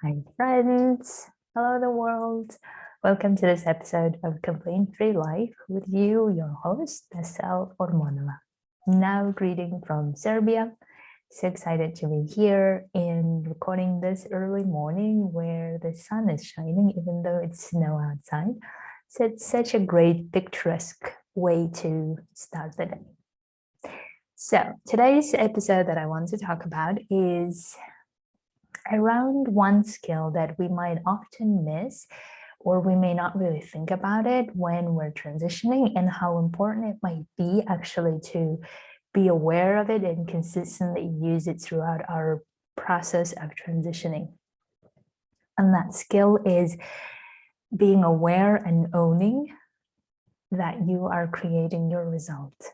Hi, friends. Hello, the world. Welcome to this episode of Complaint Free Life with you, your host, Vesel Ormonova. Now, greeting from Serbia. So excited to be here and recording this early morning where the sun is shining, even though it's snow outside. So it's such a great, picturesque way to start the day. So today's episode that I want to talk about is around one skill that we might often miss or we may not really think about it when we're transitioning, and how important it might be actually to be aware of it and consistently use it throughout our process of transitioning. And that skill is being aware and owning that you are creating your result.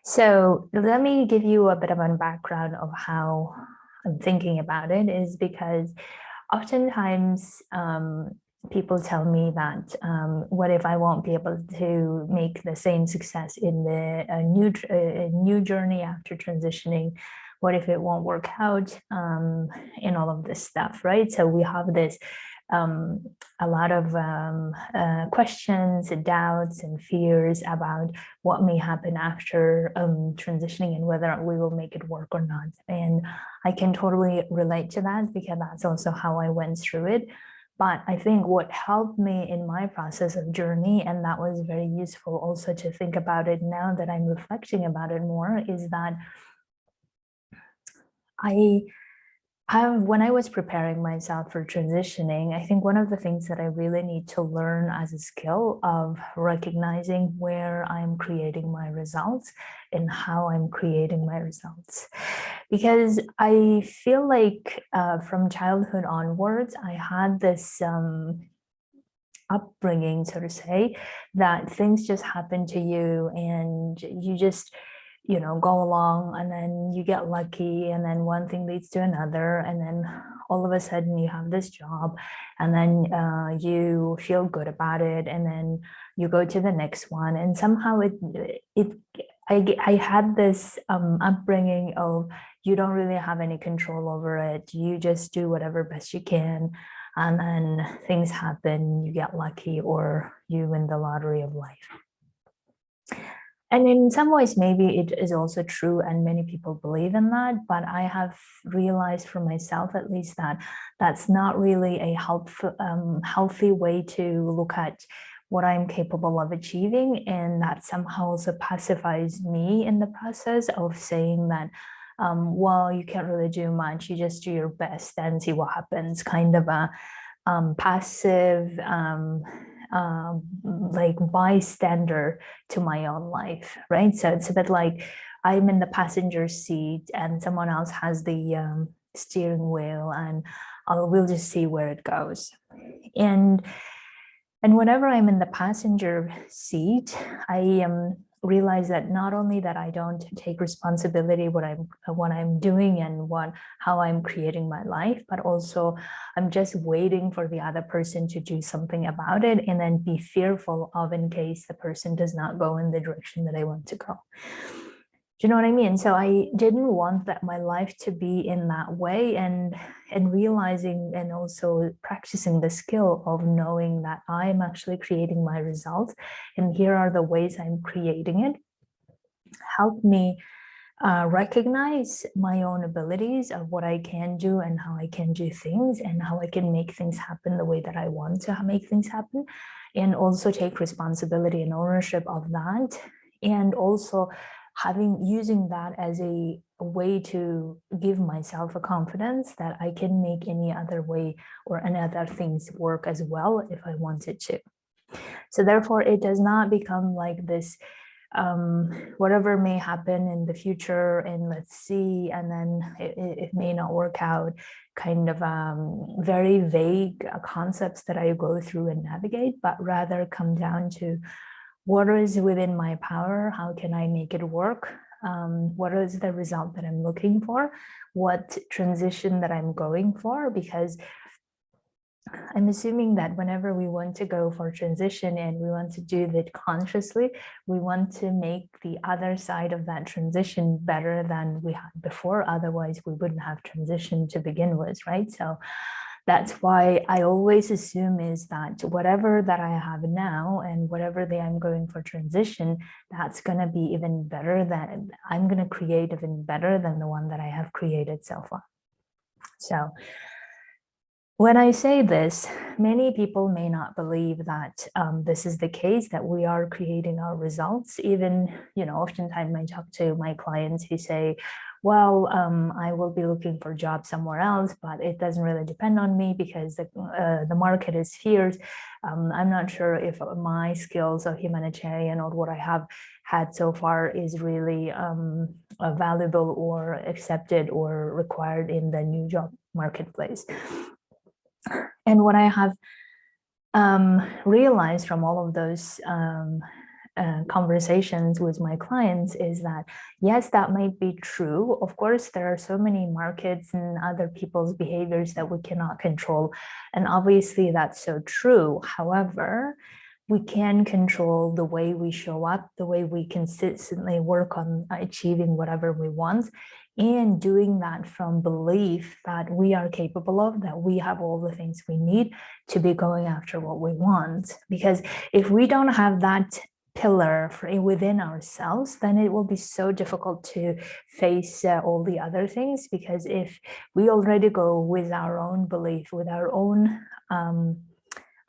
So let me give you a bit of a background of how I'm thinking about it, is because oftentimes people tell me that what if I won't be able to make the same success in the new journey after transitioning? What if it won't work out, and all of this stuff, right? So we have this a lot of questions and doubts and fears about what may happen after transitioning and whether we will make it work or not. And I can totally relate to that because that's also how I went through it. But I think what helped me in my process of journey, and that was very useful also to think about it now that I'm reflecting about it more, is that when I was preparing myself for transitioning, I think one of the things that I really need to learn as a skill of recognizing where I'm creating my results and how I'm creating my results. Because I feel like from childhood onwards, I had this upbringing, so to say, that things just happen to you and you just go along, and then you get lucky, and then one thing leads to another, and then all of a sudden you have this job, and then you feel good about it, and then you go to the next one, and somehow I had this upbringing of you don't really have any control over it. You just do whatever best you can, and then things happen, you get lucky, or you win the lottery of life. And in some ways, maybe it is also true, and many people believe in that. But I have realized for myself, at least, that that's not really a healthy way to look at what I'm capable of achieving. And that somehow also pacifies me in the process of saying that, well, you can't really do much. You just do your best and see what happens, kind of a passive, like bystander to my own life, right? So it's a bit like I'm in the passenger seat and someone else has the steering wheel, and we'll just see where it goes. And whenever I'm in the passenger seat, I realize that not only that I don't take responsibility what I'm doing and how I'm creating my life, but also I'm just waiting for the other person to do something about it, and then be fearful of in case the person does not go in the direction that I want to go. Do you know what I mean? So I didn't want that my life to be in that way, and realizing and also practicing the skill of knowing that I'm actually creating my results, and here are the ways I'm creating it, helped me recognize my own abilities of what I can do and how I can do things and how I can make things happen the way that I want to make things happen, and also take responsibility and ownership of that, and also using that as a way to give myself a confidence that I can make any other way or any other things work as well if I wanted to. So therefore, it does not become like this whatever may happen in the future, and let's see, and then it may not work out, kind of very vague concepts that I go through and navigate, but rather come down to what is within my power, how can I make it work, what is the result that I'm looking for, what transition that I'm going for, because I'm assuming that whenever we want to go for transition and we want to do that consciously, we want to make the other side of that transition better than we had before. Otherwise, we wouldn't have transitioned to begin with, right? So That's why I always assume is that whatever that I have now and whatever that I'm going for transition, that's going to be even better than I'm going to create even better than the one that I have created so far. So when I say this, many people may not believe that this is the case, that we are creating our results. Even, oftentimes I talk to my clients who say, well, I will be looking for a job somewhere else, but it doesn't really depend on me because the market is fierce. I'm not sure if my skills of humanitarian or what I have had so far is really valuable or accepted or required in the new job marketplace. And what I have realized from all of those conversations with my clients is that, yes, that might be true. Of course, there are so many markets and other people's behaviors that we cannot control. And obviously that's so true. However, we can control the way we show up, the way we consistently work on achieving whatever we want, and doing that from belief that we are capable of, that we have all the things we need to be going after what we want. Because if we don't have that pillar within ourselves, then it will be so difficult to face all the other things. Because if we already go with our own belief, with our own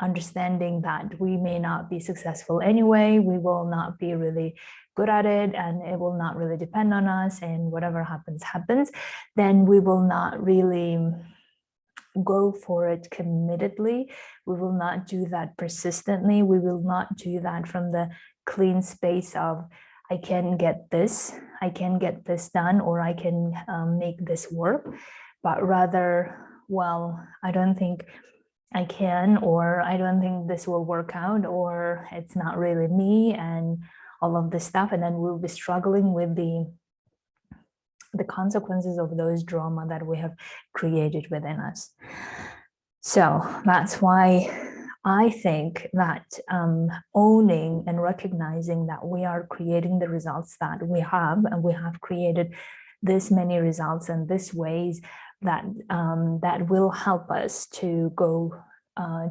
understanding that we may not be successful anyway, we will not be really good at it, and it will not really depend on us, and whatever happens, then we will not really go for it committedly. We will not do that persistently. We will not do that from the clean space of, I can get this done, or I can make this work, but rather, well, I don't think I can, or I don't think this will work out, or it's not really me, and all of this stuff. And then we'll be struggling with the consequences of those drama that we have created within us. So that's why I think that owning and recognizing that we are creating the results that we have, and we have created this many results in this ways, that that will help us to go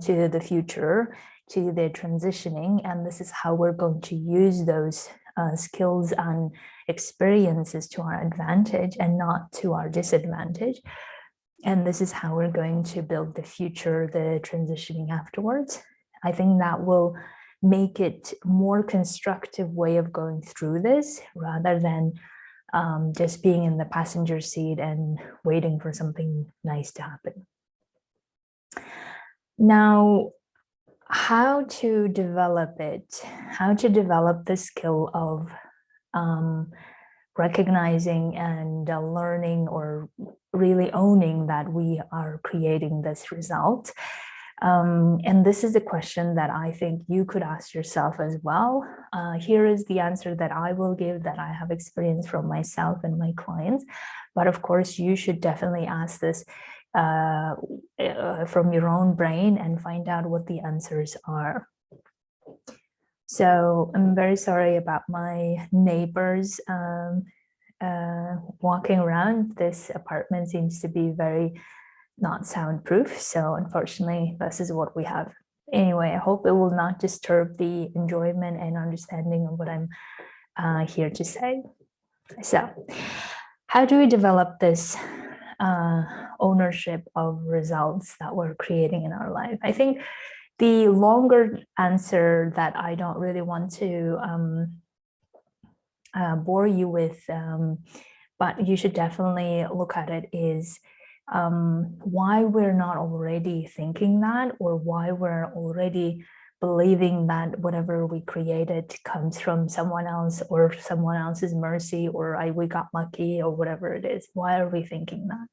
to the future, to the transitioning. And this is how we're going to use those skills and experiences to our advantage and not to our disadvantage. And this is how we're going to build the future, the transitioning afterwards. I think that will make it more constructive way of going through this, rather than just being in the passenger seat and waiting for something nice to happen. Now, how to develop it, how to develop the skill of recognizing and learning, or really owning that we are creating this result. And this is a question that I think you could ask yourself as well. Here is the answer that I will give, that I have experienced from myself and my clients. But of course, you should definitely ask this from your own brain and find out what the answers are. So I'm very sorry about my neighbors walking around. This apartment seems to be very not soundproof. So unfortunately, this is what we have. Anyway, I hope it will not disturb the enjoyment and understanding of what I'm here to say. So how do we develop this ownership of results that we're creating in our life? I think the longer answer that I don't really want to bore you with, but you should definitely look at it, is why we're not already thinking that, or why we're already believing that whatever we created comes from someone else, or someone else's mercy, or we got lucky, or whatever it is. Why are we thinking that?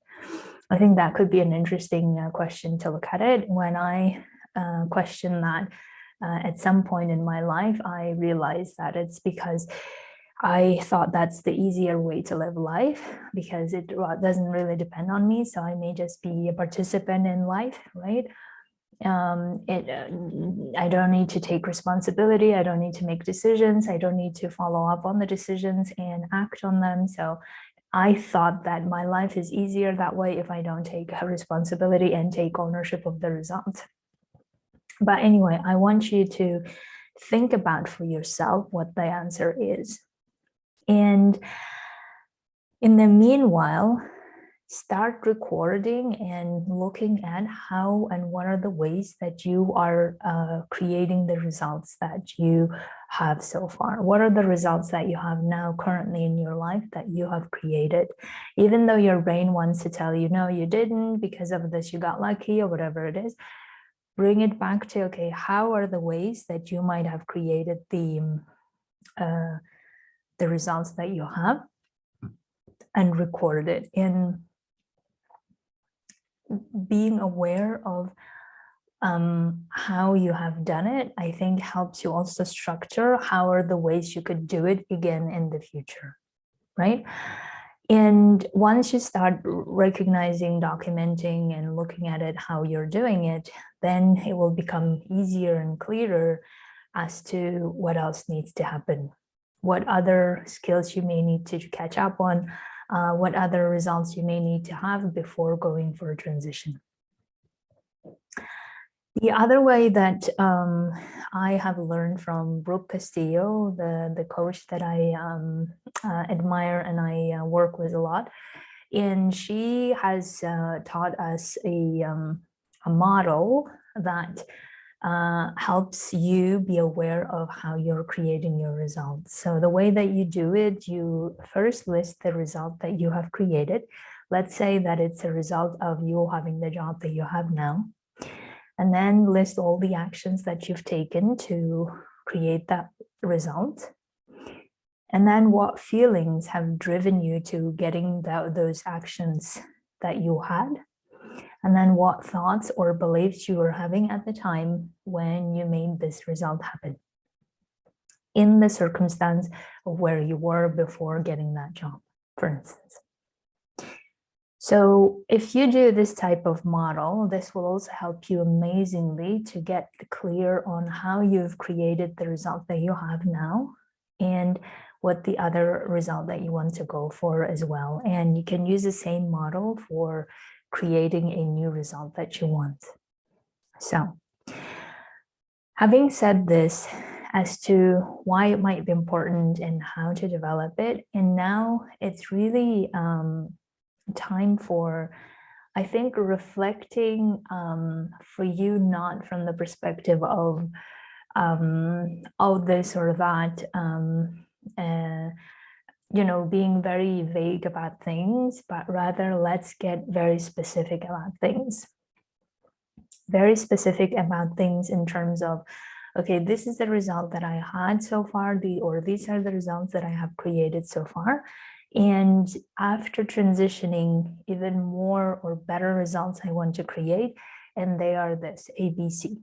I think that could be an interesting question to look at it. When I question that at some point in my life, I realized that it's because I thought that's the easier way to live life, because it doesn't really depend on me. So I may just be a participant in life, right? I don't need to take responsibility. I don't need to make decisions. I don't need to follow up on the decisions and act on them. So I thought that my life is easier that way if I don't take responsibility and take ownership of the result. But anyway, I want you to think about for yourself what the answer is. And in the meanwhile, start recording and looking at how and what are the ways that you are creating the results that you have so far. What are the results that you have now currently in your life that you have created? Even though your brain wants to tell you, no, you didn't, because of this, you got lucky or whatever it is, bring it back to, okay, how are the ways that you might have created the results that you have, and record it. In being aware of how you have done it, I think helps you also structure how are the ways you could do it again in the future, right? And once you start recognizing, documenting, and looking at it, how you're doing it, then it will become easier and clearer as to what else needs to happen, what other skills you may need to catch up on, what other results you may need to have before going for a transition. The other way that I have learned from Brooke Castillo, the coach that I admire and I work with a lot, and she has taught us a model that helps you be aware of how you're creating your results. So the way that you do it, you first list the result that you have created. Let's say that it's a result of you having the job that you have now. And then list all the actions that you've taken to create that result. And then what feelings have driven you to getting those actions that you had. And then what thoughts or beliefs you were having at the time when you made this result happen in the circumstance of where you were before getting that job, for instance. So if you do this type of model, this will also help you amazingly to get clear on how you've created the result that you have now and what the other result that you want to go for as well. And you can use the same model for creating a new result that you want. So having said this as to why it might be important and how to develop it, and now it's really time for, I think, reflecting for you, not from the perspective of this or that, being very vague about things, but rather let's get very specific about things. Very specific about things in terms of, okay, this is the result that I had so far, these are the results that I have created so far. And after transitioning, even more or better results I want to create, and they are this, ABC,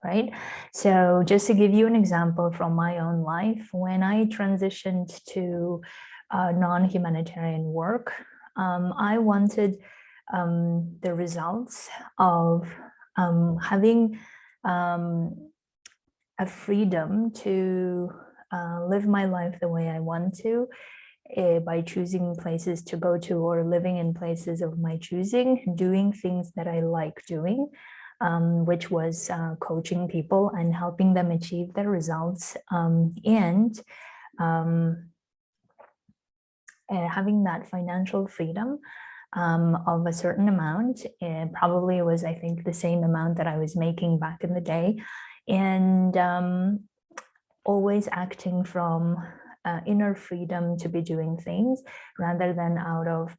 right? So just to give you an example from my own life, when I transitioned to non-humanitarian work, I wanted the results of having a freedom to live my life the way I want to, by choosing places to go to or living in places of my choosing, doing things that I like doing, which was coaching people and helping them achieve their results, and having that financial freedom of a certain amount. And probably it was, I think, the same amount that I was making back in the day, and always acting from inner freedom to be doing things rather than out of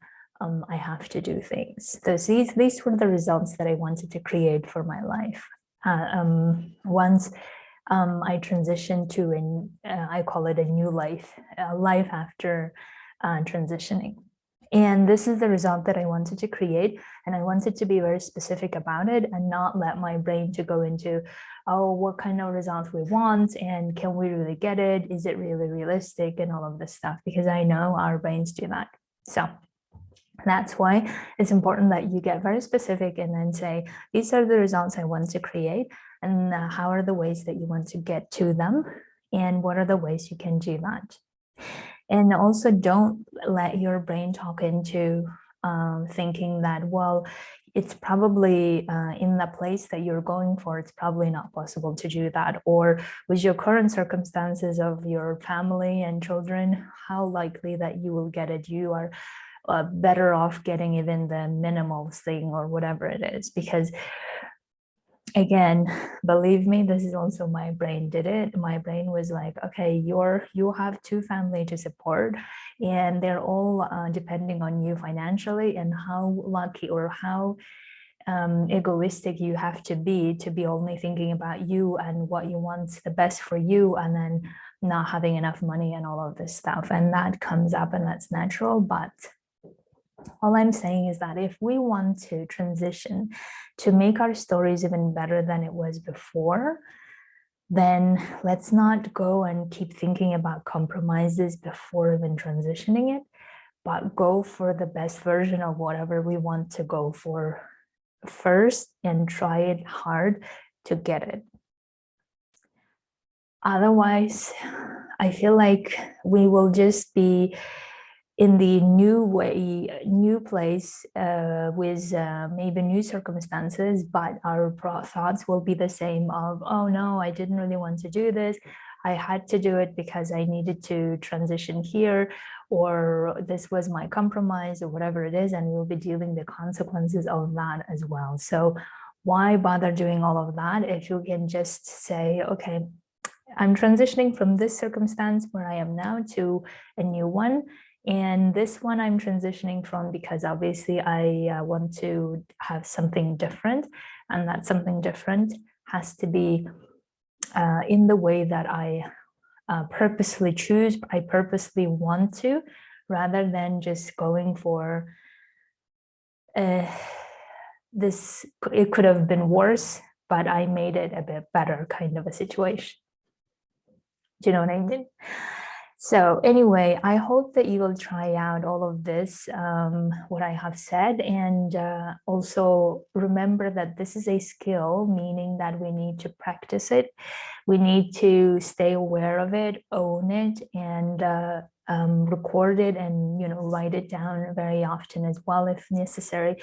I have to do things. So these were the results that I wanted to create for my life. Once I transitioned to I call it a new life, a life after transitioning. And this is the result that I wanted to create. And I wanted to be very specific about it and not let my brain to go into, oh, what kind of results we want and can we really get it? Is it really realistic? And all of this stuff, because I know our brains do that. So that's why it's important that you get very specific and then say, these are the results I want to create, and how are the ways that you want to get to them, and what are the ways you can do that. And also don't let your brain talk into thinking that, well, it's probably in the place that you're going for, it's probably not possible to do that. Or with your current circumstances of your family and children, how likely that you will get it? You are better off getting even the minimal thing or whatever it is. Because again, believe me, this is also my brain did it. My brain was like, okay, you have two family to support, and they're all depending on you financially, and how lucky or how egoistic you have to be only thinking about you and what you want the best for you, and then not having enough money and all of this stuff. And that comes up, and that's natural. But all I'm saying is that if we want to transition to make our stories even better than it was before, then let's not go and keep thinking about compromises before even transitioning it, but go for the best version of whatever we want to go for first and try it hard to get it. Otherwise, I feel like we will just be in the new way, new place with maybe new circumstances, but our thoughts will be the same of, oh no, I didn't really want to do this. I had to do it because I needed to transition here, or this was my compromise, or whatever it is, and we'll be dealing the consequences of that as well. So why bother doing all of that if you can just say, okay, I'm transitioning from this circumstance where I am now to a new one. And this one I'm transitioning from because obviously I want to have something different. And that something different has to be in the way that I purposely choose, I purposely want to, rather than just going for this, it could have been worse, but I made it a bit better kind of a situation. Do you know what I mean? So anyway, I hope that you will try out all of this, what I have said, and also remember that this is a skill, meaning that we need to practice it. We need to stay aware of it, own it, and record it, and write it down very often as well if necessary,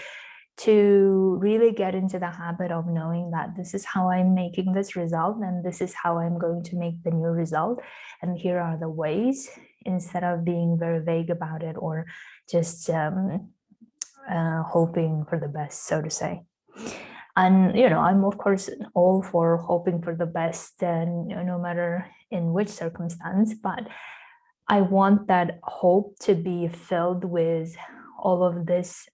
to really get into the habit of knowing that this is how I'm making this result, and this is how I'm going to make the new result, and here are the ways, instead of being very vague about it or just hoping for the best, so to say. And I'm of course all for hoping for the best, and no matter in which circumstance, but I want that hope to be filled with all of this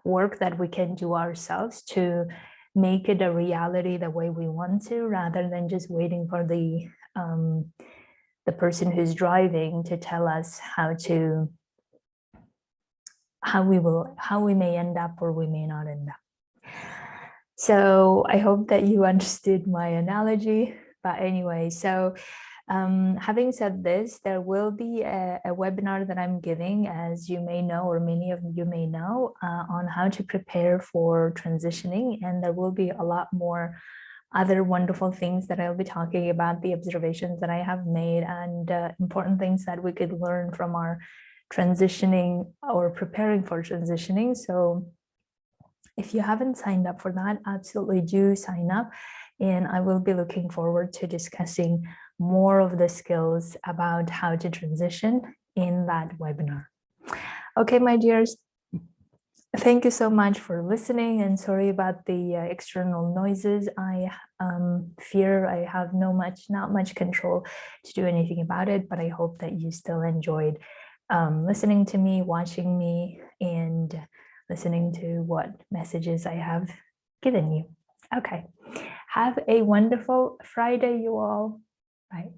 work that we can do ourselves to make it a reality the way we want to, rather than just waiting for the person who's driving to tell us how we may end up or we may not end up. So I hope that you understood my analogy. But anyway, so having said this, there will be a webinar that I'm giving, as you may know, or many of you may know, on how to prepare for transitioning. And there will be a lot more other wonderful things that I'll be talking about, the observations that I have made, and important things that we could learn from our transitioning or preparing for transitioning. So if you haven't signed up for that, absolutely do sign up. And I will be looking forward to discussing more of the skills about how to transition in that webinar. Okay, my dears, thank you so much for listening, and sorry about the external noises. I fear I have not much control to do anything about it, but I hope that you still enjoyed listening to me, watching me, and listening to what messages I have given you. Okay, have a wonderful Friday, you all. Bye.